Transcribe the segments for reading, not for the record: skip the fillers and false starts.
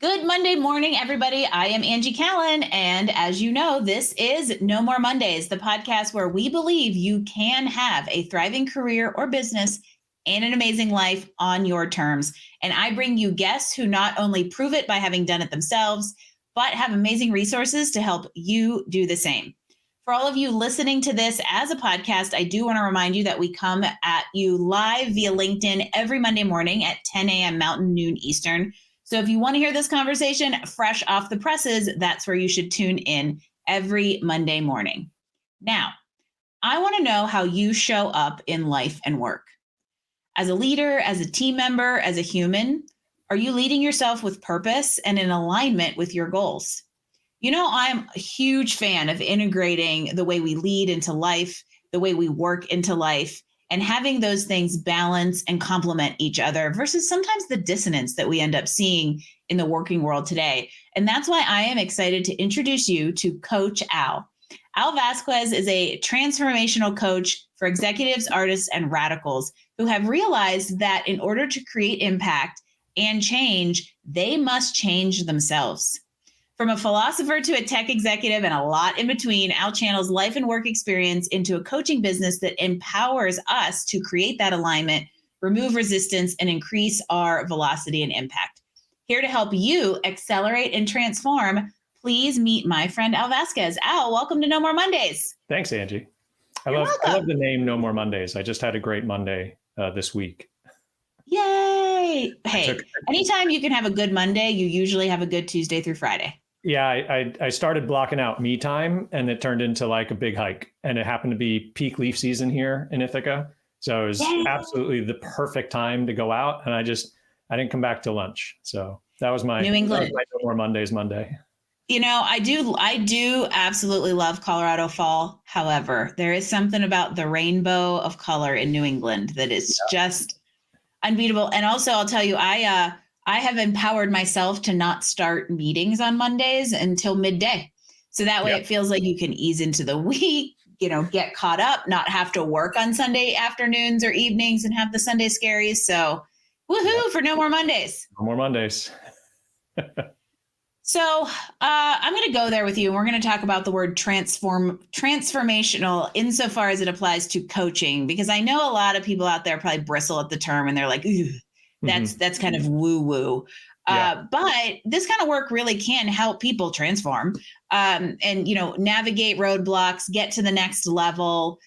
Good Monday morning, everybody. I am Angie Callen. And as you know, this is No More Mondays, the podcast where we believe you can have a thriving career or business and an amazing life on your terms. And I bring you guests who not only prove it by having done it themselves, but have amazing resources to help you do the same. For all of you listening to this as a podcast, I do want to remind you that we come at you live via LinkedIn every Monday morning at 10 a.m. Mountain, noon Eastern. So if you want to hear this conversation fresh off the presses, that's where you should tune in every Monday morning. Now, I want to know how you show up in life and work. As a leader, as a team member, as a human, are you leading yourself with purpose and in alignment with your goals? You know, I'm a huge fan of integrating the way we lead into life, the way we work into life, and having those things balance and complement each other versus sometimes the dissonance that we end up seeing in the working world today. And that's why I am excited to introduce you to Coach Al. Al Vazquez is a transformational coach for executives, artists, and radicals who have realized that in order to create impact and change, they must change themselves. From a philosopher to a tech executive and a lot in between, Al channels life and work experience into a coaching business that empowers us to create that alignment, remove resistance, and increase our velocity and impact. Here to help you accelerate and transform, please meet my friend Al Vazquez. Al, welcome to No More Mondays. Thanks, Angie. I You're love welcome. the name No More Mondays. I just had a great Monday this week. Yay. Hey, anytime you can have a good Monday, you usually have a good Tuesday through Friday. Yeah, I started blocking out me time and it turned into like a big hike. And it happened to be peak leaf season here in Ithaca. So it was absolutely the perfect time to go out. And I didn't come back till lunch. So that was my New England. No More Mondays Monday. You know, I do absolutely love Colorado fall. However, there is something about the rainbow of color in New England that is just unbeatable. And also, I'll tell you, I have empowered myself to not start meetings on Mondays until midday. So that way it feels like you can ease into the week, you know, get caught up, not have to work on Sunday afternoons or evenings and have the Sunday scaries. So woohoo for No More Mondays. No More Mondays. So I'm going to go there with you, and we're going to talk about the word transformational insofar as it applies to coaching, because I know a lot of people out there probably bristle at the term and they're like, ooh, that's kind of woo woo. But this kind of work really can help people transform and, you know, navigate roadblocks, get to the next level,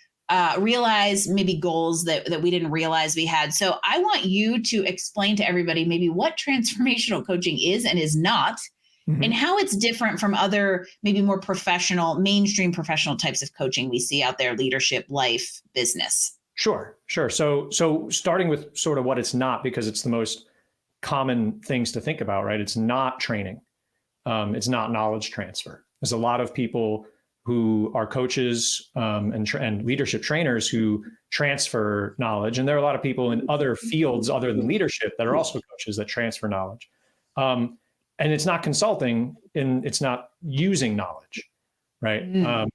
realize maybe goals that we didn't realize we had. So I want you to explain to everybody maybe what transformational coaching is and is not. And how it's different from other, maybe more professional, mainstream professional types of coaching we see out there, leadership, life, business. Sure. So starting with sort of what it's not, because it's the most common things to think about, right? It's not training. It's not knowledge transfer. There's a lot of people who are coaches and leadership trainers who transfer knowledge. And there are a lot of people in other fields other than leadership that are also coaches that transfer knowledge. And it's not consulting and it's not using knowledge, right?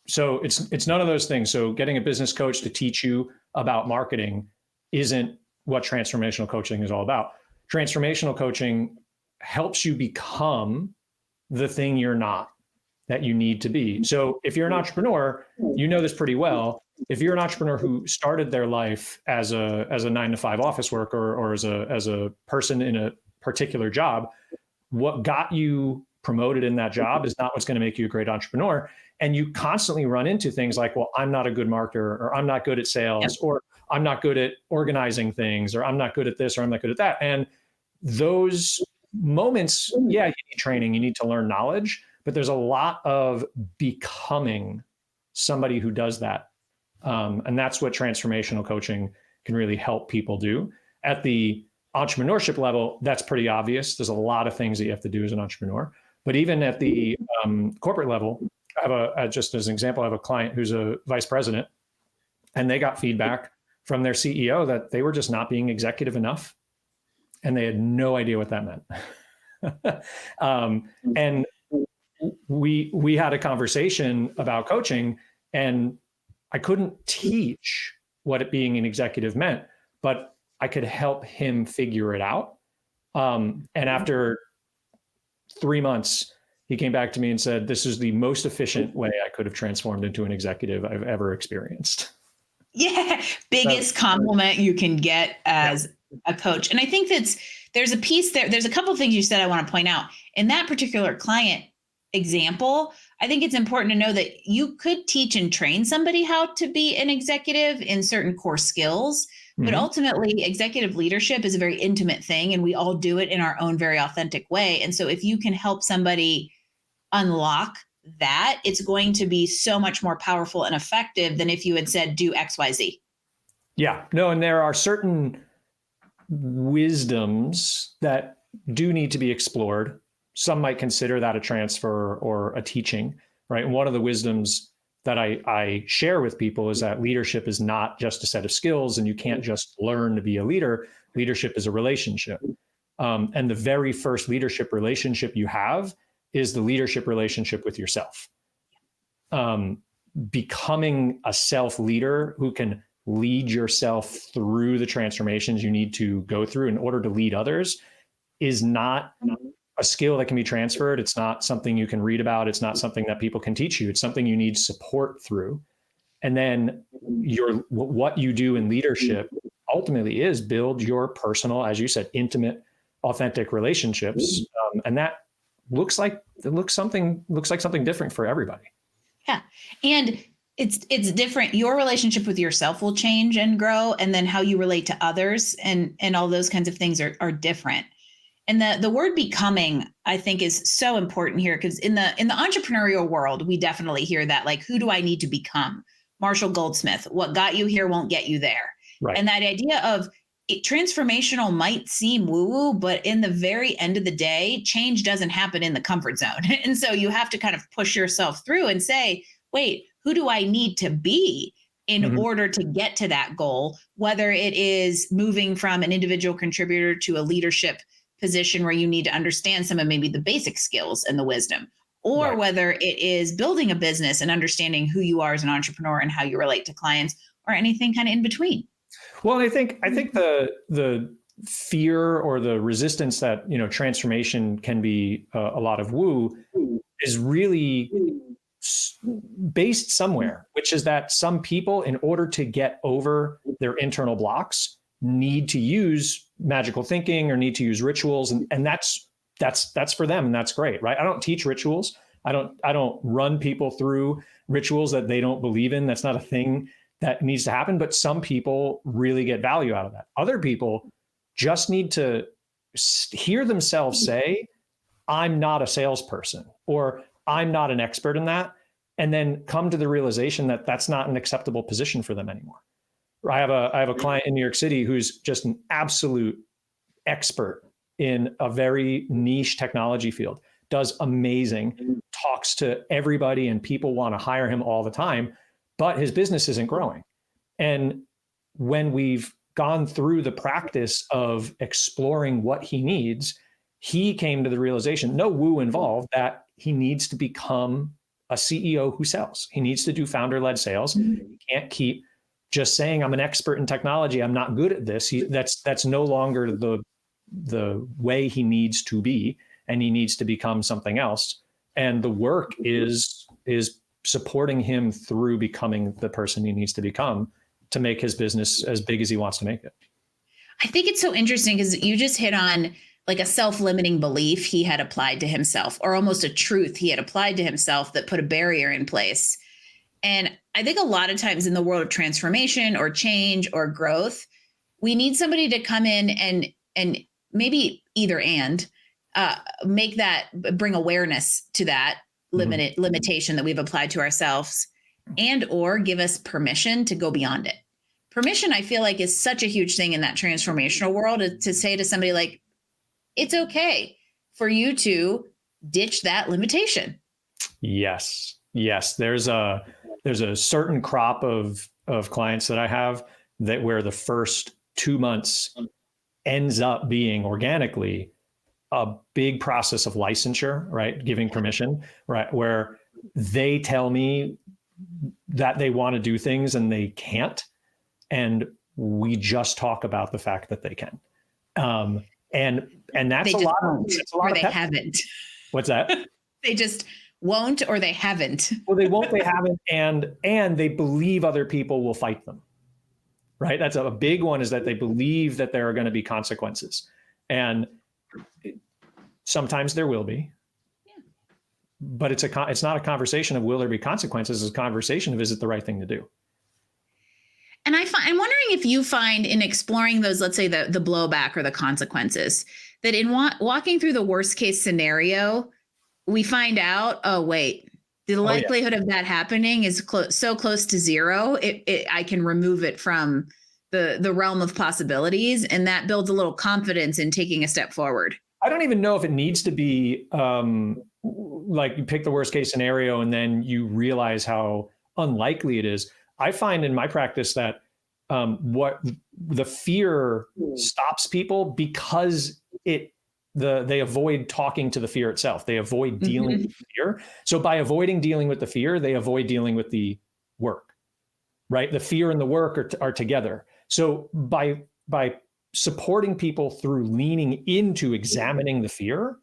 So it's none of those things. So getting a business coach to teach you about marketing isn't what transformational coaching is all about. Transformational coaching helps you become the thing you're not, that you need to be. So if you're an entrepreneur, you know this pretty well. If you're an entrepreneur who started their life as a 9-to-5 office worker or as a person in a particular job, what got you promoted in that job is not what's going to make you a great entrepreneur. And you constantly run into things like, well, I'm not a good marketer, or I'm not good at sales, or I'm not good at organizing things, or I'm not good at this, or I'm not good at that. And those moments, you need training, you need to learn knowledge, but there's a lot of becoming somebody who does that. And that's what transformational coaching can really help people do. At the entrepreneurship level, that's pretty obvious. There's a lot of things that you have to do as an entrepreneur. But even at the corporate level, I have just as an example, I have a client who's a vice president, and they got feedback from their CEO that they were just not being executive enough, and they had no idea what that meant. And we had a conversation about coaching, and I couldn't teach what it being an executive meant, but I could help him figure it out. And after 3 months, he came back to me and said, "This is the most efficient way I could have transformed into an executive I've ever experienced." Yeah. Biggest compliment you can get as a coach. And I think there's a piece there. There's a couple of things you said I want to point out. In that particular client example, I think it's important to know that you could teach and train somebody how to be an executive in certain core skills, but ultimately executive leadership is a very intimate thing and we all do it in our own very authentic way. And so if you can help somebody unlock that, it's going to be so much more powerful and effective than if you had said, do XYZ. Yeah, no, and there are certain wisdoms that do need to be explored. Some might consider that a transfer or a teaching, right? And one of the wisdoms that I share with people is that leadership is not just a set of skills and you can't just learn to be a leader. Leadership is a relationship. And the very first leadership relationship you have is the leadership relationship with yourself. Becoming a self-leader who can lead yourself through the transformations you need to go through in order to lead others is not a skill that can be transferred. It's not something you can read about. It's not something that people can teach you. It's something you need support through. And then what you do in leadership ultimately is build your personal, as you said, intimate, authentic relationships. And that looks like something different for everybody. Yeah. And it's different. Your relationship with yourself will change and grow. And then how you relate to others and all those kinds of things are different. And the word becoming, I think, is so important here because in the entrepreneurial world, we definitely hear that, like, who do I need to become? Marshall Goldsmith, what got you here won't get you there. Right. And that idea of transformational might seem woo-woo, but in the very end of the day, change doesn't happen in the comfort zone. And so you have to kind of push yourself through and say, wait, who do I need to be in order to get to that goal? Whether it is moving from an individual contributor to a leadership position where you need to understand some of maybe the basic skills and the wisdom, or whether it is building a business and understanding who you are as an entrepreneur and how you relate to clients, or anything kind of in between. Well, I think the fear or the resistance that, transformation can be a lot of woo is really based somewhere, which is that some people, in order to get over their internal blocks, need to use magical thinking or need to use rituals, and that's for them, and that's great, right? I don't teach rituals. I don't run people through rituals that they don't believe in. That's not a thing that needs to happen, but some people really get value out of that. Other people just need to hear themselves say, I'm not a salesperson, or I'm not an expert in that, and then come to the realization that that's not an acceptable position for them anymore. I have a client in New York City who's just an absolute expert in a very niche technology field, does amazing, talks to everybody, and people want to hire him all the time, but his business isn't growing. And when we've gone through the practice of exploring what he needs, he came to the realization, no woo involved, that he needs to become a CEO who sells. He needs to do founder-led sales. He can't keep just saying, I'm an expert in technology, I'm not good at this. That's no longer the way he needs to be, and he needs to become something else. And the work is supporting him through becoming the person he needs to become to make his business as big as he wants to make it. I think it's so interesting because you just hit on like a self-limiting belief he had applied to himself, or almost a truth he had applied to himself that put a barrier in place. And I think a lot of times in the world of transformation or change or growth, we need somebody to come in and maybe bring awareness to that limitation that we've applied to ourselves, and or give us permission to go beyond it. Permission, I feel like, is such a huge thing in that transformational world, to say to somebody like, it's okay for you to ditch that limitation. Yes. There's a certain crop of clients that I have that where the first 2 months ends up being organically a big process of licensure, right? Giving permission, right? Where they tell me that they want to do things and they can't. And we just talk about the fact that they can. And that's a lot of they haven't. What's that? They just won't, or they haven't. Well, they won't, they haven't, and they believe other people will fight them. Right? That's a big one, is that they believe that there are going to be consequences. And sometimes there will be. Yeah. But it's not a conversation of will there be consequences, it's a conversation of is it the right thing to do? And I'm wondering if you find in exploring those, let's say the blowback or the consequences, that in walking through the worst case scenario, we find out, oh, wait, the likelihood of that happening is so close to zero. I can remove it from the realm of possibilities, and that builds a little confidence in taking a step forward. I don't even know if it needs to be like you pick the worst case scenario and then you realize how unlikely it is. I find in my practice that what the fear stops people because they avoid talking to the fear itself. They avoid dealing with fear. So by avoiding dealing with the fear, they avoid dealing with the work, right? The fear and the work are together. So by supporting people through leaning into examining the fear,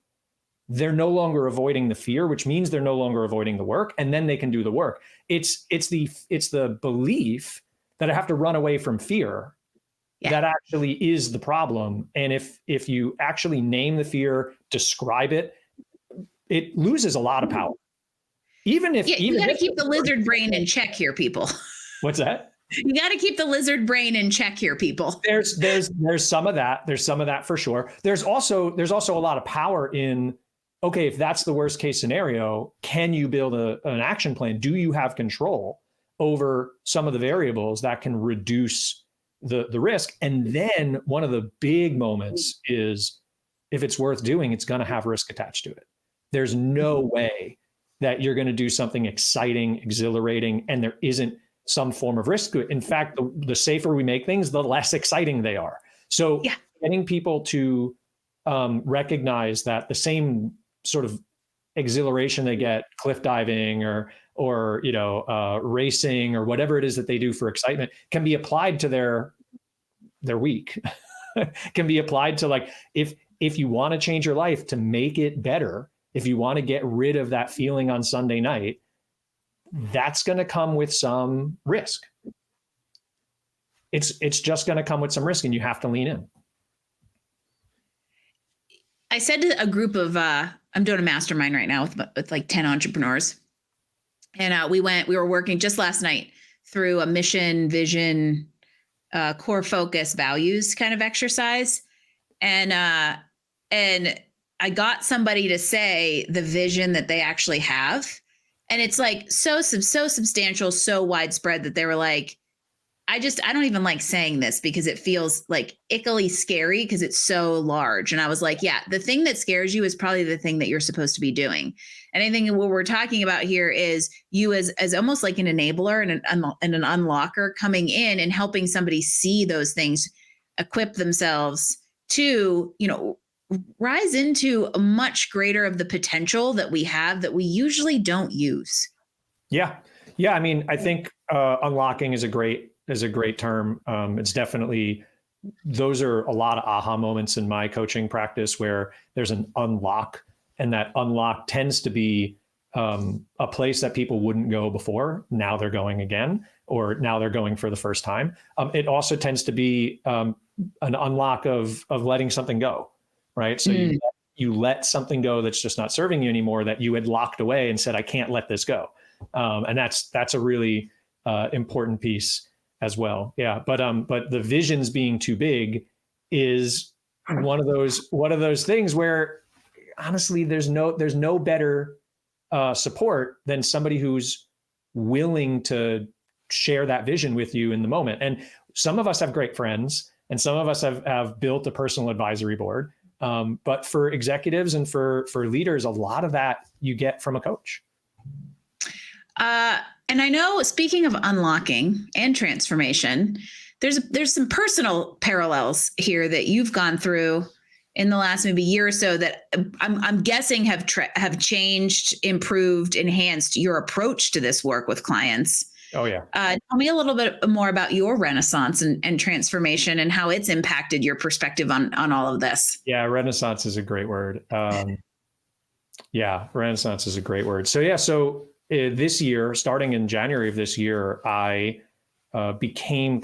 they're no longer avoiding the fear, which means they're no longer avoiding the work, and then they can do the work. It's the belief that I have to run away from fear that actually is the problem. And if you actually name the fear, describe it, it loses a lot of power. You got to keep the lizard brain in check here, people. What's that? You got to keep the lizard brain in check here, people. There's some of that. There's some of that for sure. There's also a lot of power in, okay, if that's the worst case scenario, can you build an action plan? Do you have control over some of the variables that can reduce the risk? And then one of the big moments is, if it's worth doing, it's going to have risk attached to it. There's no way that you're going to do something exciting, exhilarating, and there isn't some form of risk to it. In fact, the safer we make things, the less exciting they are. So getting people to recognize that the same sort of exhilaration they get cliff diving or racing or whatever it is that they do for excitement can be applied to their week. Can be applied to, like, if you want to change your life to make it better, if you want to get rid of that feeling on Sunday night, that's going to come with some risk. It's just going to come with some risk, and you have to lean in. I said to a group of, I'm doing a mastermind right now with like 10 entrepreneurs. And we were working just last night through a mission, vision, core focus, values kind of exercise. And I got somebody to say the vision that they actually have. And it's like so substantial, so widespread that they were like, I don't even like saying this because it feels like ickily scary because it's so large. And I was like, yeah, the thing that scares you is probably the thing that you're supposed to be doing. And I think what we're talking about here is you as almost like an enabler and an unlocker coming in and helping somebody see those things, equip themselves to, rise into a much greater of the potential that we have that we usually don't use. Yeah. Yeah. I mean, I think unlocking is a great term. It's definitely, those are a lot of aha moments in my coaching practice where there's an unlock, and that unlock tends to be a place that people wouldn't go before. Now they're going again, or now they're going for the first time. It also tends to be an unlock of letting something go, right? So you let something go that's just not serving you anymore, that you had locked away and said, I can't let this go. And that's a really important piece as well. Yeah. But the visions being too big is one of those things where honestly, there's no better support than somebody who's willing to share that vision with you in the moment. And some of us have great friends, and some of us have built a personal advisory board. But for executives and for leaders, a lot of that you get from a coach. And I know, speaking of unlocking and transformation, there's some personal parallels here that you've gone through in the last maybe year or so that I'm guessing have changed, improved, enhanced your approach to this work with clients. Oh yeah. Tell me a little bit more about your renaissance and transformation and how it's impacted your perspective on all of this. Yeah, renaissance is a great word. Yeah, renaissance is a great word. So this year, starting in January of this year, I became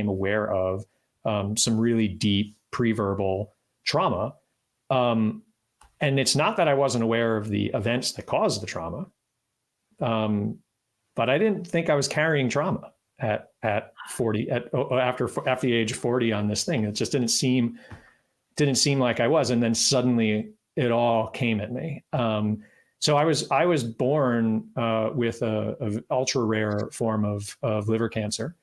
aware of some really deep pre-verbal trauma. And it's not that I wasn't aware of the events that caused the trauma, but I didn't think I was carrying trauma at 40 after the age of 40 on this thing. It just didn't seem like I was, and then suddenly it all came at me. So I was born with a ultra rare form of liver cancer,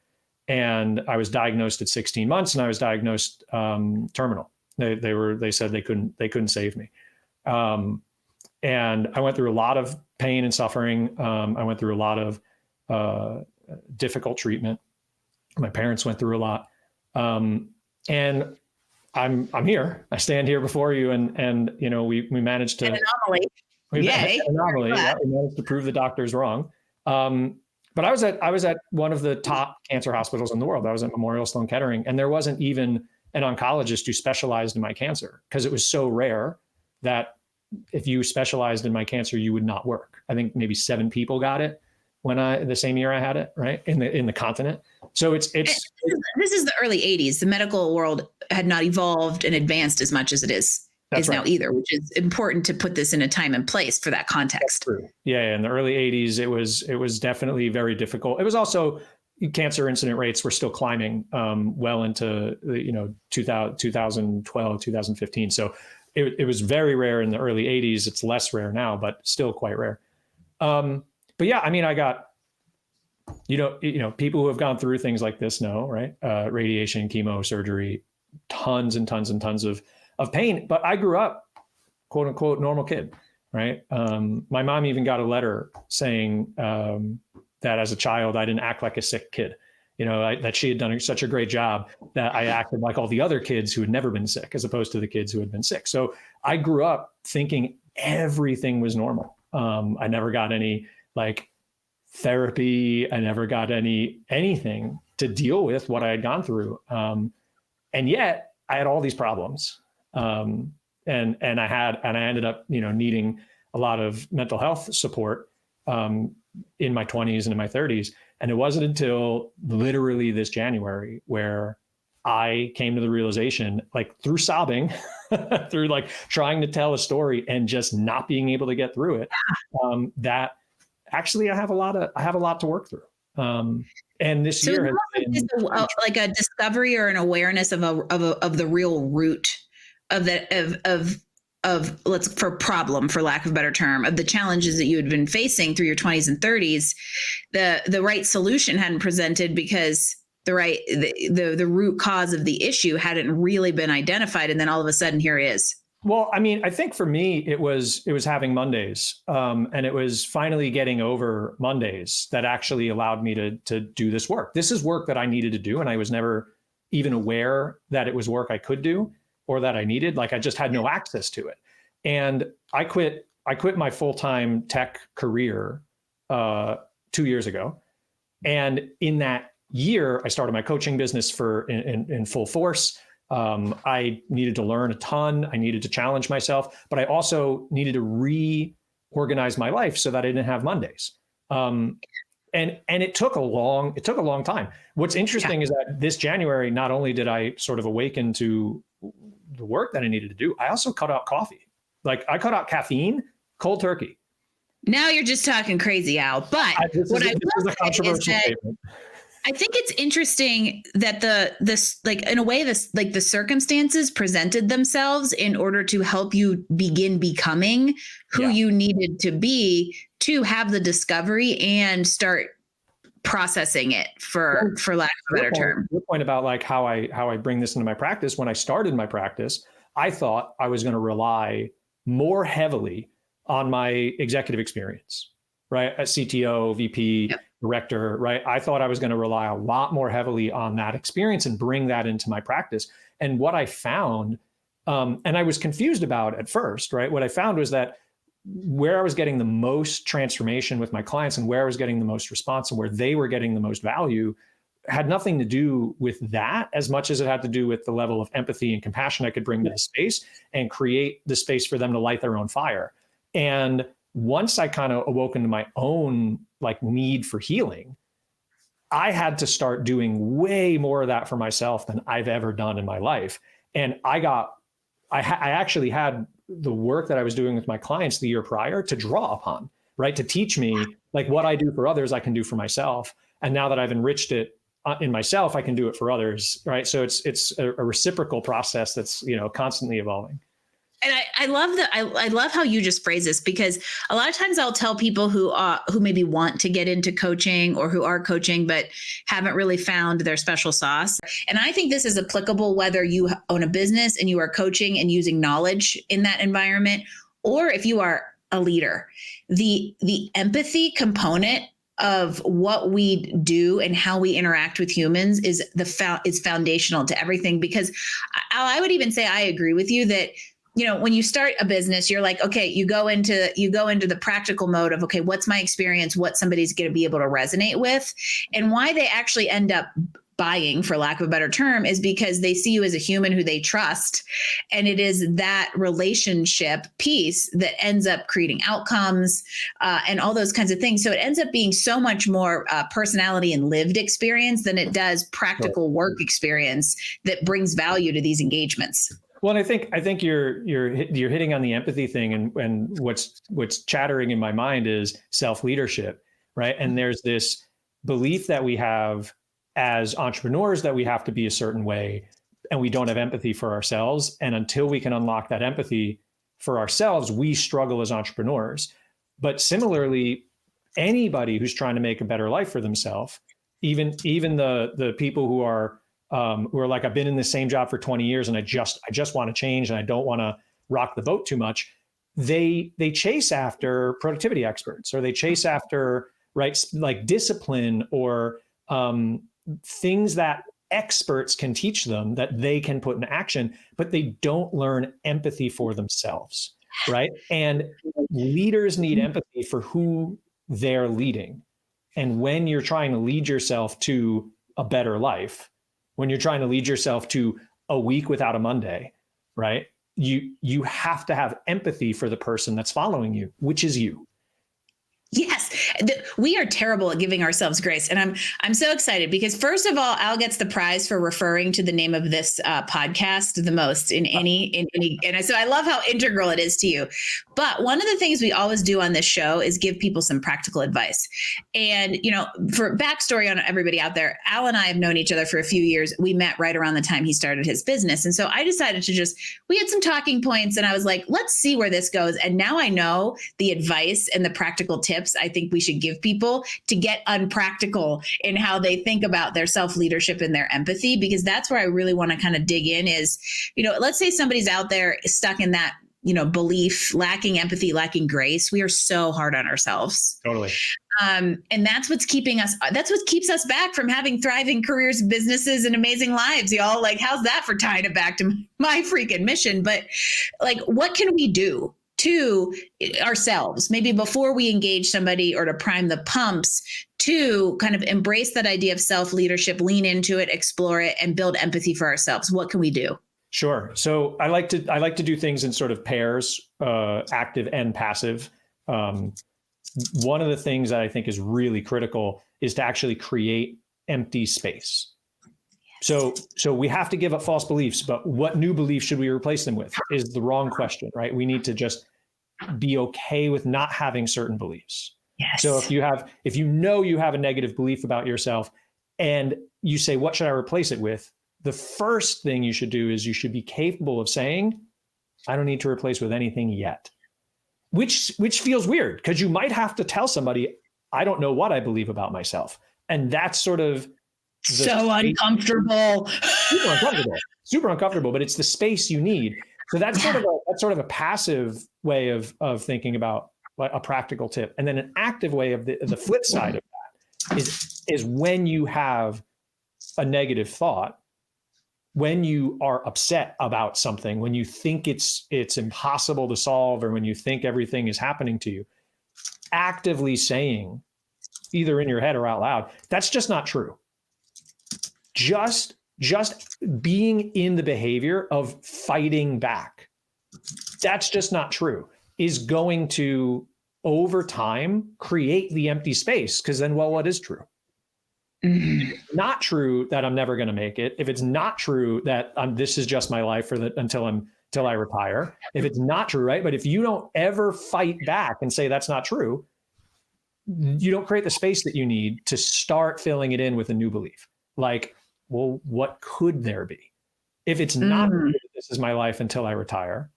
and I was diagnosed at 16 months, and I was diagnosed terminal. They said they couldn't save me, and I went through a lot of pain and suffering. I went through a lot of difficult treatment. My parents went through a lot, and I'm here. I stand here before you, and we managed to An anomaly. Yay. Anomaly. Yeah, we managed to prove the doctors wrong. But I was at one of the top cancer hospitals in the world. I was at Memorial Sloan Kettering, and there wasn't even an oncologist who specialized in my cancer because it was so rare that if you specialized in my cancer, you would not work. I think maybe 7 people got it the same year I had it, right, in the continent. So this is the early 80s. The medical world had not evolved and advanced as much as it is now either, which is important to put this in a time and place for that context. That's true. Yeah, in the early 80s, it was definitely very difficult. It was also cancer incident rates were still climbing well into 2012, 2015. So it was very rare in the early 80s. It's less rare now, but still quite rare. But yeah, I mean, I got, people who have gone through things like this know, right? Radiation, chemo, surgery, tons and tons and tons of pain. But I grew up, quote unquote, normal kid, right? My mom even got a letter saying that as a child, I didn't act like a sick kid, that she had done such a great job that I acted like all the other kids who had never been sick, as opposed to the kids who had been sick. So I grew up thinking everything was normal. I never got any therapy. I never got anything to deal with what I had gone through. And yet I had all these problems. And I ended up, needing a lot of mental health support in my 20s and in my 30s. And it wasn't until literally this January where I came to the realization, through sobbing, through trying to tell a story and just not being able to get through it, that actually I have a lot to work through. And this year has been like a discovery or an awareness of the real root of for problem, for lack of a better term, of the challenges that you had been facing through your 20s and 30s. The right solution hadn't presented because the root cause of the issue hadn't really been identified, and then all of a sudden here it is. Well, I mean, I think for me, it was having Mondays, and it was finally getting over Mondays that actually allowed me to do this work. This is work that I needed to do, and I was never even aware that it was work I could do or that I needed. I just had no access to it. And I quit my full-time tech career 2 years ago, and in that year, I started my coaching business in full force. I needed to learn a ton. I needed to challenge myself, but I also needed to reorganize my life so that I didn't have Mondays. And it took a long time. What's interesting is that this January, not only did I sort of awaken to the work that I needed to do, I also cut out coffee. I cut out caffeine, cold turkey. Now you're just talking crazy, Al. But this is a controversial statement. I think it's interesting that the circumstances presented themselves in order to help you begin becoming who you needed to be to have the discovery and start processing it, for lack of a better term. Your point about how I bring this into my practice. When I started my practice, I thought I was going to rely more heavily on my executive experience, right? A CTO, VP, director, right? I thought I was going to rely a lot more heavily on that experience and bring that into my practice. And what I found, and I was confused about at first, right? What I found was that where I was getting the most transformation with my clients and where I was getting the most response and where they were getting the most value had nothing to do with that as much as it had to do with the level of empathy and compassion I could bring to the space and create the space for them to light their own fire. And once I kind of awoken to my own like need for healing, I had to start doing way more of that for myself than I've ever done in my life. And I actually had the work that I was doing with my clients the year prior to draw upon, right? To teach me like what I do for others, I can do for myself. And now that I've enriched it in myself, I can do it for others, right? So it's a reciprocal process that's, constantly evolving. And I love that. I love how you just phrase this, because a lot of times I'll tell people who maybe want to get into coaching or who are coaching but haven't really found their special sauce. And I think this is applicable whether you own a business and you are coaching and using knowledge in that environment, or if you are a leader. The empathy component of what we do and how we interact with humans is foundational to everything. Because I would even say I agree with you that, when you start a business, you're like, okay, you go into the practical mode of, okay, what's my experience? What somebody's going to be able to resonate with, and why they actually end up buying, for lack of a better term, is because they see you as a human who they trust. And it is that relationship piece that ends up creating outcomes and all those kinds of things. So it ends up being so much more personality and lived experience than it does practical work experience that brings value to these engagements. Well, and I think you're hitting on the empathy thing, and what's chattering in my mind is self-leadership, right? And there's this belief that we have as entrepreneurs that we have to be a certain way, and we don't have empathy for ourselves. And until we can unlock that empathy for ourselves, we struggle as entrepreneurs. But similarly, anybody who's trying to make a better life for themselves, even the people who are like, I've been in the same job for 20 years and I just want to change and I don't want to rock the boat too much. They chase after productivity experts, or they chase after, right, like discipline or things that experts can teach them that they can put in action, but they don't learn empathy for themselves, right? And leaders need empathy for who they're leading. And when you're trying to lead yourself to a better life, when you're trying to lead yourself to a week without a Monday, right? You have to have empathy for the person that's following you, which is you. Yes, we are terrible at giving ourselves grace. And I'm so excited because, first of all, Al gets the prize for referring to the name of this podcast the most in any. And so I love how integral it is to you. But one of the things we always do on this show is give people some practical advice. And, for backstory on everybody out there, Al and I have known each other for a few years. We met right around the time he started his business. And so I decided we had some talking points, and I was like, let's see where this goes. And now I know the advice and the practical tips I think we should give people to get unpractical in how they think about their self-leadership and their empathy, because that's where I really want to kind of dig in is, let's say somebody's out there stuck in that, belief, lacking empathy, lacking grace. We are so hard on ourselves. Totally. And that's what keeps us back from having thriving careers, businesses, and amazing lives. Y'all, like, how's that for tying it back to my freaking mission? But like, what can we do to ourselves, maybe before we engage somebody, or to prime the pumps, to kind of embrace that idea of self-leadership, lean into it, explore it, and build empathy for ourselves? What can we do? Sure. So I like to do things in sort of pairs, active and passive. One of the things that I think is really critical is to actually create empty space. So we have to give up false beliefs, but what new beliefs should we replace them with is the wrong question, right? We need to just be okay with not having certain beliefs. Yes. So if you have a negative belief about yourself and you say, what should I replace it with? The first thing you should do is you should be capable of saying, I don't need to replace with anything yet, which feels weird because you might have to tell somebody, I don't know what I believe about myself. And that's sort of so uncomfortable. Super uncomfortable, but it's the space you need. So that's sort of a passive way of thinking about a practical tip. And then an active way of the flip side of that is when you have a negative thought, when you are upset about something, when you think it's impossible to solve, or when you think everything is happening to you, actively saying, either in your head or out loud, that's just not true. Just being in the behavior of fighting back, that's just not true. is going to, over time, create the empty space. Because then, well, what is true? If it's not true that I'm never going to make it, if it's not true that this is just my life until I retire, if it's not true, right? But if you don't ever fight back and say that's not true, you don't create the space that you need to start filling it in with a new belief. Like, well, what could there be? If it's not true that this is my life until I retire,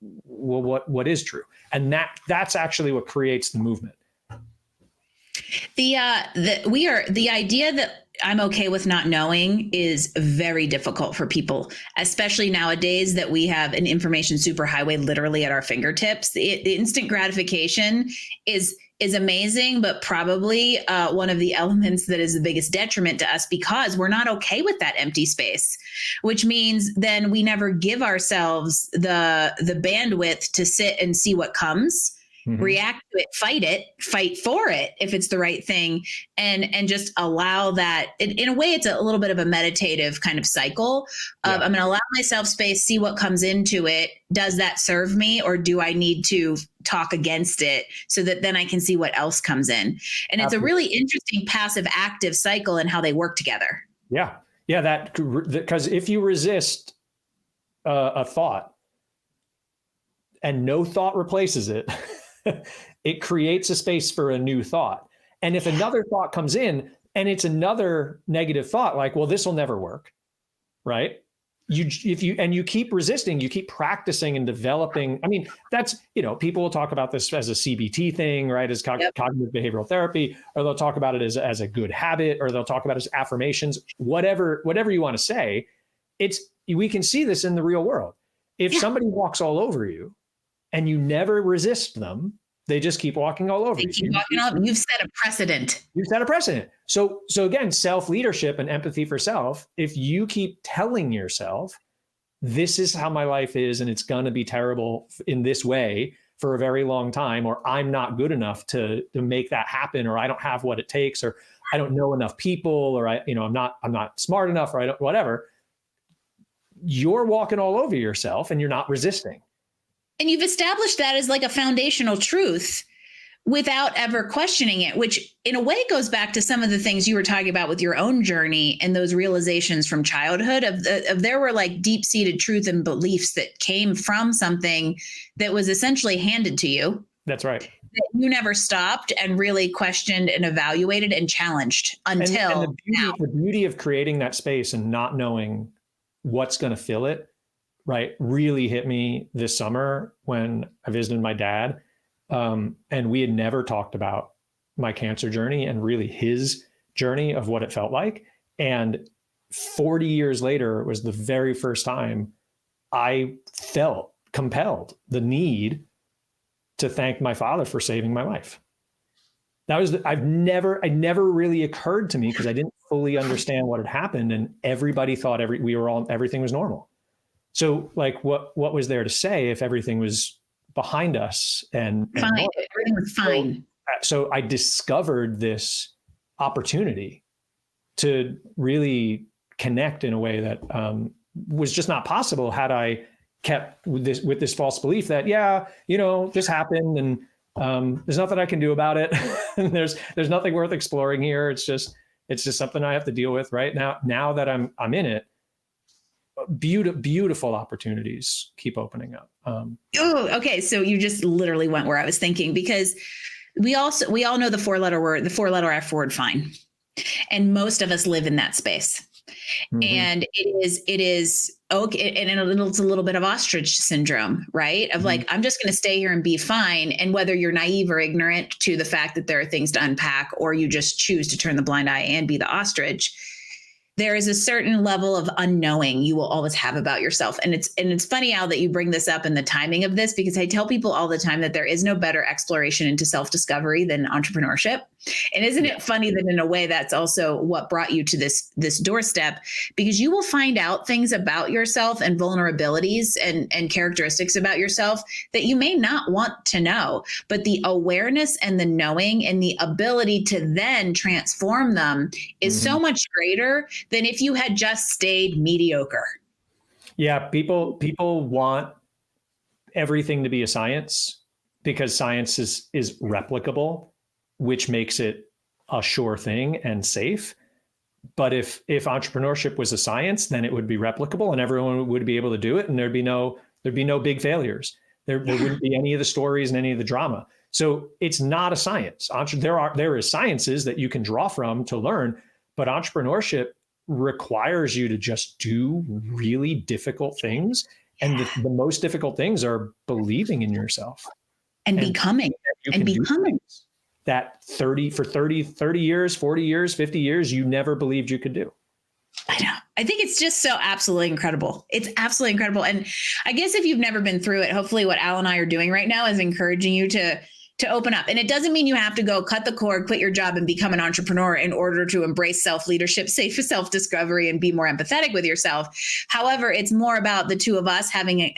well, what is true? And that's actually what creates the movement. The idea that I'm okay with not knowing is very difficult for people, especially nowadays that we have an information superhighway literally at our fingertips. The instant gratification is amazing, but probably one of the elements that is the biggest detriment to us, because we're not okay with that empty space, which means then we never give ourselves the bandwidth to sit and see what comes. React to it, fight for it if it's the right thing, and just allow that. In a way, it's a little bit of a meditative kind of cycle of, I'm going to allow myself space, see what comes into it. Does that serve me, or do I need to talk against it so that then I can see what else comes in? And it's a really interesting passive active cycle and how they work together. Yeah. Because if you resist a thought and no thought replaces it, it creates a space for a new thought. And if another thought comes in and it's another negative thought, like, well, this will never work, right? You keep resisting, you keep practicing and developing. I mean, that's, people will talk about this as a CBT thing, right? As cognitive behavioral therapy, or they'll talk about it as a good habit, or they'll talk about it as affirmations, whatever you want to say. We can see this in the real world. If somebody walks all over you, and you never resist them, they just keep walking all over you. You've set a precedent. So again, self-leadership and empathy for self, if you keep telling yourself, this is how my life is, and it's going to be terrible in this way for a very long time, or I'm not good enough to make that happen, or I don't have what it takes, or I don't know enough people, or I'm not smart enough, or I don't, whatever, you're walking all over yourself and you're not resisting. And you've established that as like a foundational truth without ever questioning it, which in a way goes back to some of the things you were talking about with your own journey and those realizations from childhood of there were like deep-seated truth and beliefs that came from something that was essentially handed to you. That's right. That you never stopped and really questioned and evaluated and challenged until and the beauty of creating that space and not knowing what's going to fill it, right, really hit me this summer when I visited my dad. And we had never talked about my cancer journey and really his journey of what it felt like. And 40 years later was the very first time I felt compelled, the need to thank my father for saving my life. That was, it never really occurred to me because I didn't fully understand what had happened. And everybody thought everything was normal. So like, what was there to say if everything was behind us and fine, everything was fine. So I discovered this opportunity to really connect in a way that was just not possible had I kept with this false belief that, this happened and there's nothing I can do about it. And there's nothing worth exploring here. It's just something I have to deal with right now. Now that I'm in it, beautiful opportunities keep opening up. Okay. So you just literally went where I was thinking, because we all know the 4-letter F word, fine. And most of us live in that space. Mm-hmm. And it is okay. And it's a little bit of ostrich syndrome, right? Of like, I'm just going to stay here and be fine. And whether you're naive or ignorant to the fact that there are things to unpack, or you just choose to turn the blind eye and be the ostrich, there is a certain level of unknowing you will always have about yourself. And it's funny how that you bring this up and the timing of this, because I tell people all the time that there is no better exploration into self-discovery than entrepreneurship. And isn't it funny that in a way that's also what brought you to this doorstep, because you will find out things about yourself and vulnerabilities and characteristics about yourself that you may not want to know, but the awareness and the knowing and the ability to then transform them is so much greater than if you had just stayed mediocre. Yeah, people want everything to be a science because science is replicable, which makes it a sure thing and safe. But if entrepreneurship was a science, then it would be replicable and everyone would be able to do it, and there'd be no big failures. There wouldn't be any of the stories and any of the drama. So it's not a science. There is sciences that you can draw from to learn, but entrepreneurship requires you to just do really difficult things. And the most difficult things are believing in yourself and becoming that 30 years, 40 years, 50 years, you never believed you could do. I know. I think it's just so absolutely incredible. It's absolutely incredible. And I guess if you've never been through it, hopefully what Al and I are doing right now is encouraging you to open up. And it doesn't mean you have to go cut the cord, quit your job, and become an entrepreneur in order to embrace self-leadership, safe self-discovery, and be more empathetic with yourself. However, it's more about the two of us having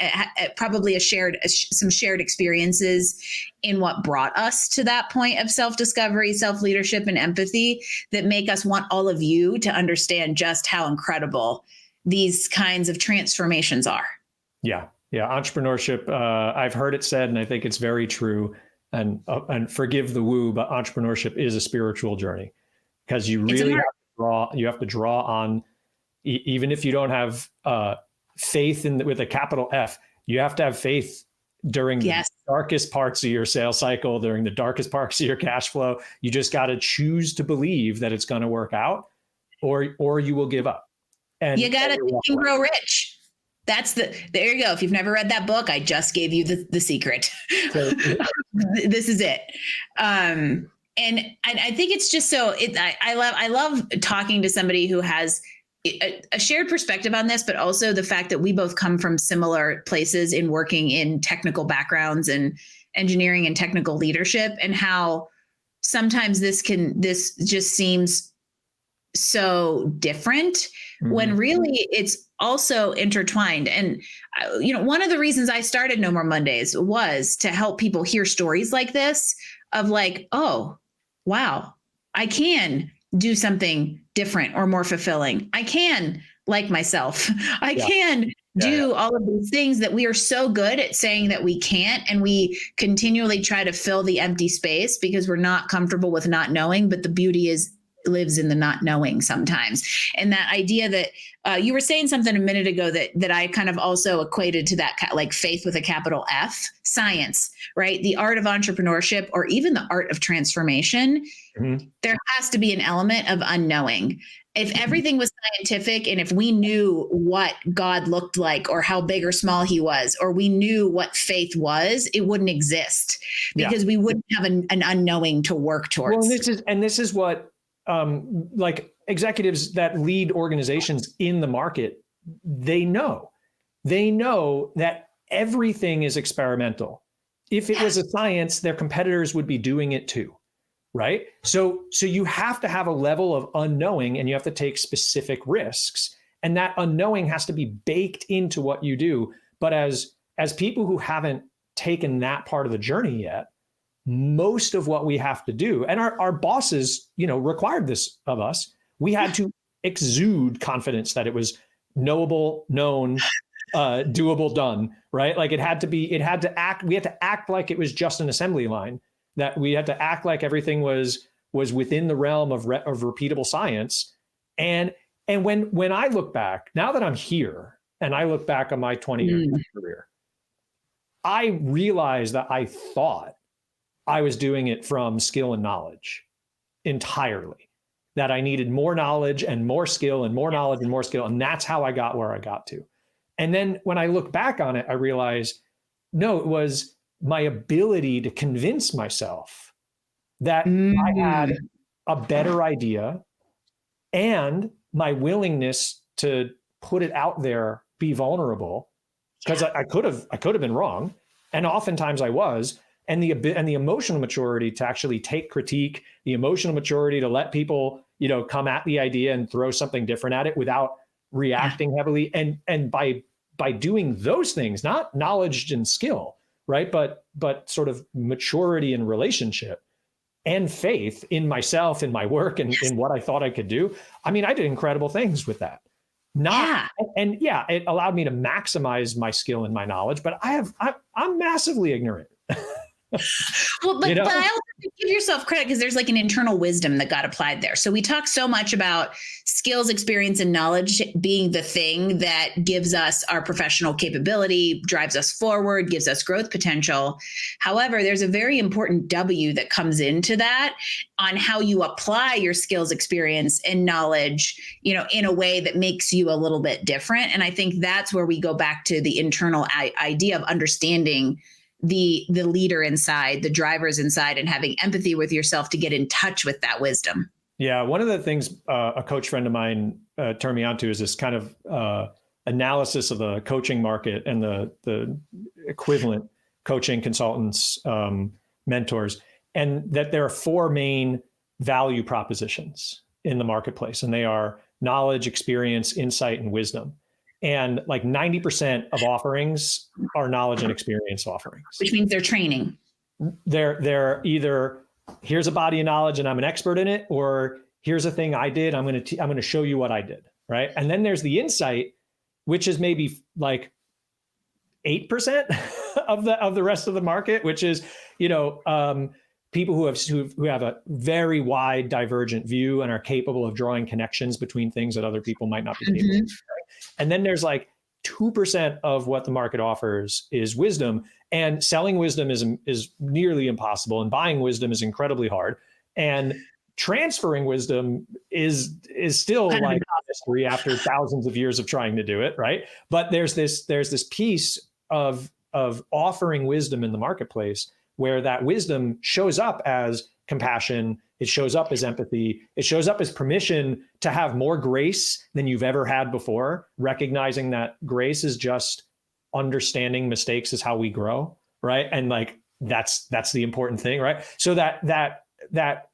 probably some shared experiences in what brought us to that point of self-discovery, self-leadership, and empathy that make us want all of you to understand just how incredible these kinds of transformations are. Yeah. Entrepreneurship, I've heard it said, and I think it's very true. And forgive the woo, but entrepreneurship is a spiritual journey because you really have to draw on, even if you don't have faith with a capital F, you have to have faith during the darkest parts of your sales cycle, during the darkest parts of your cash flow. You just got to choose to believe that it's going to work out, or you will give up. And you got to think and grow rich. There you go. If you've never read that book, I just gave you the secret. This is it. And I think it's just I love talking to somebody who has a shared perspective on this, but also the fact that we both come from similar places in working in technical backgrounds and engineering and technical leadership, and how sometimes this just seems so different when really it's also intertwined. And, one of the reasons I started No More Mondays was to help people hear stories like this of like, oh, wow, I can do something different or more fulfilling. I can like myself. I can do all of these things that we are so good at saying that we can't. And we continually try to fill the empty space because we're not comfortable with not knowing. But the beauty lives in the not knowing sometimes. And that idea that you were saying something a minute ago that I kind of also equated to that, like faith with a capital F, science, right? The art of entrepreneurship, or even the art of transformation. Mm-hmm. There has to be an element of unknowing. If everything was scientific, and if we knew what God looked like or how big or small he was, or we knew what faith was, it wouldn't exist because we wouldn't have an unknowing to work towards. Well, this is what, like executives that lead organizations in the market, they know that everything is experimental. If it was a science, their competitors would be doing it too, right? So you have to have a level of unknowing, and you have to take specific risks, and that unknowing has to be baked into what you do. But as people who haven't taken that part of the journey yet, most of what we have to do, and our bosses, required this of us, we had to exude confidence that it was knowable, known, doable, done, right? Like we had to act like it was just an assembly line, that we had to act like everything was within the realm of repeatable science. And when I look back, now that I'm here and I look back on my 20-year career, I realize that I thought I was doing it from skill and knowledge entirely, that I needed more knowledge and more skill and more knowledge and more skill. And that's how I got where I got to. And then when I look back on it, I realized, no, it was my ability to convince myself that I had a better idea, and my willingness to put it out there, be vulnerable, because I could have been wrong. And oftentimes I was. And the emotional maturity to actually take critique, the emotional maturity to let people, come at the idea and throw something different at it without reacting heavily. And by doing those things, not knowledge and skill, right? But sort of maturity and relationship and faith in myself, in my work, and in what I thought I could do. I mean, I did incredible things with that. Not, and yeah, it allowed me to maximize my skill and my knowledge, but I'm massively ignorant. Well, but I also give yourself credit because there's like an internal wisdom that got applied there. So we talk so much about skills, experience, and knowledge being the thing that gives us our professional capability, drives us forward, gives us growth potential. However, there's a very important W that comes into that on how you apply your skills, experience, and knowledge, in a way that makes you a little bit different. And I think that's where we go back to the internal idea of understanding the leader inside, the drivers inside, and having empathy with yourself to get in touch with that wisdom. Yeah. One of the things a coach friend of mine turned me on to is this kind of analysis of the coaching market and the equivalent coaching consultants, mentors, and that there are 4 main value propositions in the marketplace. And they are knowledge, experience, insight, and wisdom. And like 90% of offerings are knowledge and experience offerings. Which means they're training. They're either here's a body of knowledge and I'm an expert in it, or here's a thing I did. I'm going to show you what I did. Right. And then there's the insight, which is maybe like 8% of the rest of the market, which is, people who have a very wide divergent view and are capable of drawing connections between things that other people might not be capable of. And then there's like 2% of what the market offers is wisdom, and selling wisdom is nearly impossible, and buying wisdom is incredibly hard, and transferring wisdom is still like mystery after thousands of years of trying to do it, right? But there's this piece of offering wisdom in the marketplace where that wisdom shows up as compassion, it shows up as empathy, it shows up as permission to have more grace than you've ever had before, recognizing that grace is just understanding mistakes is how we grow, right? And like that's the important thing, right? So that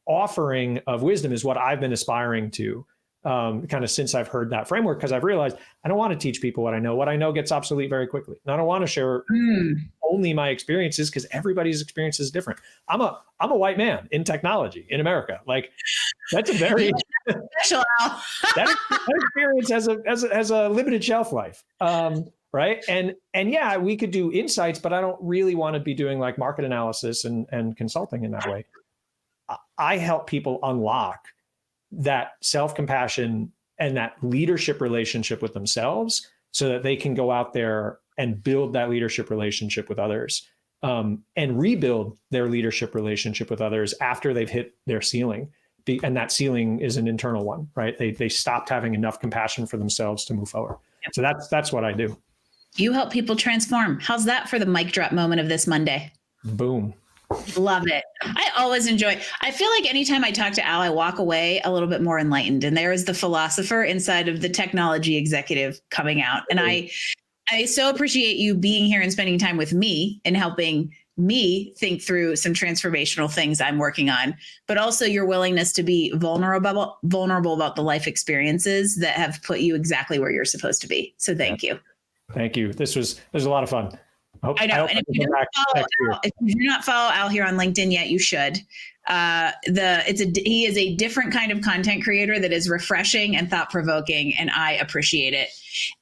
offering of wisdom is what I've been aspiring to kind of since I've heard that framework, because I've realized I don't want to teach people what I know. What I know gets obsolete very quickly. And I don't want to share only my experiences, because everybody's experience is different. I'm a white man in technology in America. Like that's a very special. that experience has a limited shelf life. Right. And yeah, we could do insights, but I don't really want to be doing like market analysis and consulting in that way. I help people unlock that self-compassion and that leadership relationship with themselves so that they can go out there and build that leadership relationship with others, and rebuild their leadership relationship with others after they've hit their ceiling. And that ceiling is an internal one, right? They stopped having enough compassion for themselves to move forward. So that's what I do. You help people transform. How's that for the mic drop moment of this Monday? Boom. Love it. I always enjoy. I feel like anytime I talk to Al, I walk away a little bit more enlightened. And there is the philosopher inside of the technology executive coming out. And I so appreciate you being here and spending time with me and helping me think through some transformational things I'm working on, but also your willingness to be vulnerable about the life experiences that have put you exactly where you're supposed to be. So thank you. Thank you. This was a lot of fun. I know. And if you do not follow Al here on LinkedIn yet, you should. He is a different kind of content creator that is refreshing and thought-provoking, and I appreciate it.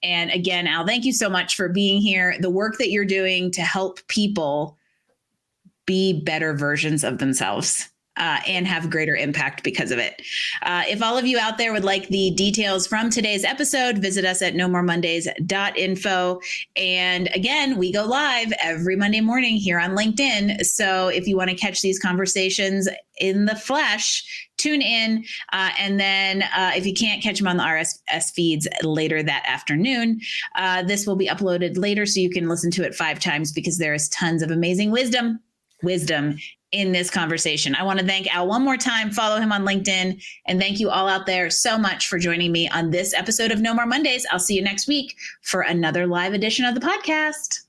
And again, Al, thank you so much for being here. The work that you're doing to help people be better versions of themselves. And have greater impact because of it. If all of you out there would like the details from today's episode, visit us at nomoremondays.info. And again, we go live every Monday morning here on LinkedIn. So if you want to catch these conversations in the flesh, tune in. And then if you can't catch them on the RSS feeds later that afternoon, this will be uploaded later so you can listen to it 5 times, because there is tons of amazing wisdom in this conversation. I want to thank Al one more time. Follow him on LinkedIn. And thank you all out there so much for joining me on this episode of No More Mondays. I'll see you next week for another live edition of the podcast.